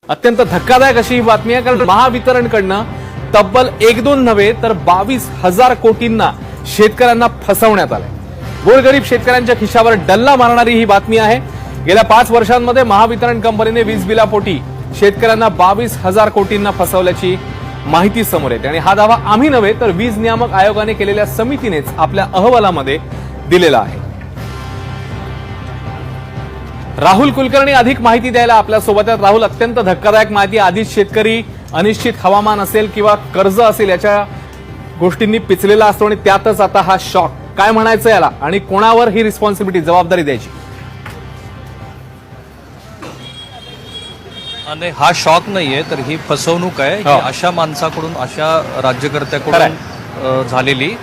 अत्यंत धक्कादायक अशी ही बातमी आहे, कारण महावितरणकडनं तब्बल 1-2 नव्हे तर 22,000 कोटींना शेतकऱ्यांना फसवण्यात आलंय। गोरगरीब शेतकऱ्यांच्या खिशावर डल्ला मारणारी ही बातमी आहे। गेल्या 5 वर्षांमध्ये महावितरण कंपनीने वीज बिलापोटी शेतकऱ्यांना 22,000 कोटींना फसवल्याची माहिती समोर येते आणि हा दावा आम्ही नव्हे तर वीज नियामक आयोगाने केलेल्या समितीनेच आपल्या अहवालामध्ये दिलेला आहे। राहुल कुलकर्णी अधिक माहिती द्यायला आपल्या सोबत आहेत। राहुल, अत्यंत धक्कादायक माहिती। आधीच शेतकरी अनिश्चित हवामान असेल किंवा कर्ज असेल याच्या गोष्टींनी पिचलेला असतो आणि त्यातच आता हा शॉक। काय म्हणायचं याला आणि कोणावर ही रिस्पॉन्सिबिलिटी, जबाबदारी द्यायची? आणि हा शॉक नाहीये तर ही फसवणूक आहे की अशा माणसाकडून, अशा राज्यकर्त्याकडून झालेली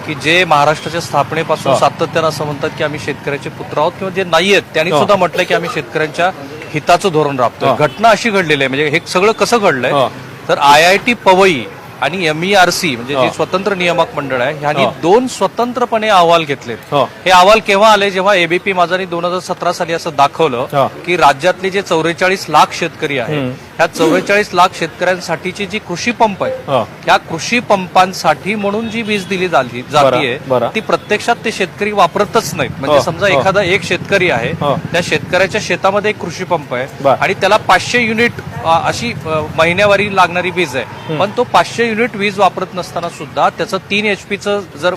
की जे महाराष्ट्राच्या स्थापनेपासून सातत्यानं असं म्हणतात की आम्ही शेतकऱ्याचे पुत्र आहोत, किंवा जे नाहीयेत त्यांनी सुद्धा म्हटलंय की आम्ही शेतकऱ्यांच्या हिताचं धोरण राबतोय। घटना अशी घडलेली आहे, म्हणजे हे सगळं कसं घडलंय तर IIT पवई आणि MERC म्हणजे जे स्वतंत्र नियामक मंडळ आहे ह्यांनी 2 स्वतंत्रपणे अहवाल घेतलेत। हे अहवाल केव्हा आले, जेव्हा ABP माझानी 2017 साली असं दाखवलं की राज्यातले जे 44 लाख शेतकरी आहेत ह्या 44 लाख शेतकऱ्यांसाठीची जी कृषी पंप आहे त्या कृषी पंपांसाठी म्हणून जी वीज दिली जाते ती प्रत्यक्षात ते शेतकरी वापरतच नाहीत। म्हणजे समजा एखादा एक शेतकरी आहे, त्या शेतकऱ्याच्या शेतामध्ये एक कृषी पंप आहे आणि त्याला 500 युनिट अशी महिन्यावारी लागणारी वीज आहे, पण तो 500 युनिट वीज वापरत नसताना सुद्धा त्याचं 3 HP जर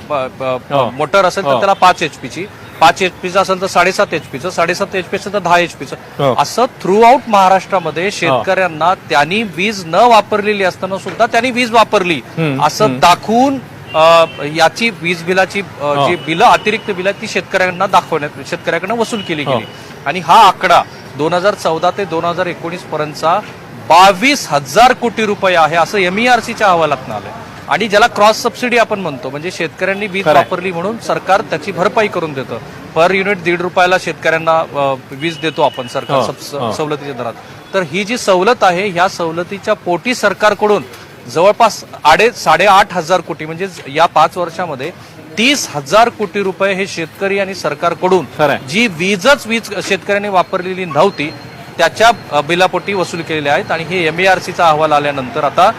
मोटर असेल तर त्याला 5 HP, 5 HP असेल तर 7.5 HP, 7.5 HP असेल तर 10 HP, असं थ्रू आउट महाराष्ट्रामध्ये शेतकऱ्यांना त्यांनी वीज न वापरलेली असताना सुद्धा त्यांनी वीज वापरली असं दाखवून याची वीज बिलाची जी बिलं, अतिरिक्त बिलं ती शेतकऱ्यांना दाखवण्यात, शेतकऱ्याकडनं वसूल केली गेली। आणि हा आकडा 2014 ते 2019 पर्यंतचा 22,000 कोटी रुपये आहे असं MERCच्या अहवालात आलंय। आणि ज्याला क्रॉस सबसिडी आपण म्हणतो, म्हणजे शेतकऱ्यांनी वीज वापरली म्हणून सरकार त्याची भरपाई करून देतं। पर युनिट 1.5 रुपयाला शेतकऱ्यांना वीज देतो आपण सरकार सवलतीच्या दरात। तर ही जी सवलत आहे ह्या सवलतीच्या पोटी सरकारकडून जवळपास 8,500 कोटी, म्हणजे या 5 वर्षामध्ये 30,000 कोटी रुपये हे शेतकरी आणि सरकारकडून जी वीज शेतकऱ्यांनी वापरलेली नव्हती त्याच्या बिलापोटी वसूल केलेले आहेत। आणि हे MERCचा अहवाल आल्यानंतर आता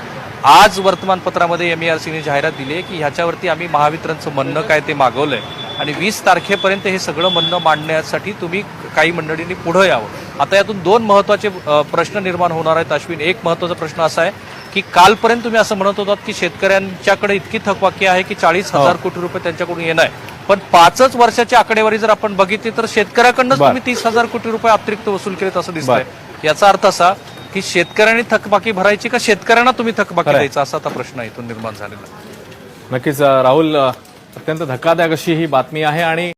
आज वर्तमानपत्रामध्ये MERCने जाहिरात दिली आहे की ह्याच्यावरती आम्ही महावितरणचं म्हणणं काय ते मागवलंय आणि 20 तारखेपर्यंत हे सगळं म्हणणं मांडण्यासाठी तुम्ही काही मंडळींनी पुढे यावं। आता यातून 2 महत्वाचे प्रश्न निर्माण होणार आहेत अश्विन। एक महत्वाचा प्रश्न असा आहे की कालपर्यंत तुम्ही असं म्हणत होतात की शेतकऱ्यांच्याकडे इतकी थकबाकी आहे की 40,000 कोटी रुपये त्यांच्याकडून येणार, पण 5 वर्षाची आकडेवारी जर आपण बघितली तर शेतकऱ्याकडनंच तुम्ही 30,000 कोटी रुपये अतिरिक्त वसूल केलेत असं दिसतंय। याचा अर्थ असा की शेतकऱ्यांनी थकबाकी भरायची का शेतकऱ्यांना तुम्ही थकबाकी द्यायचा, असा आता प्रश्न इथून निर्माण झालेला। नक्कीच राहुल, अत्यंत धक्कादायक अशी ही बातमी आहे आणि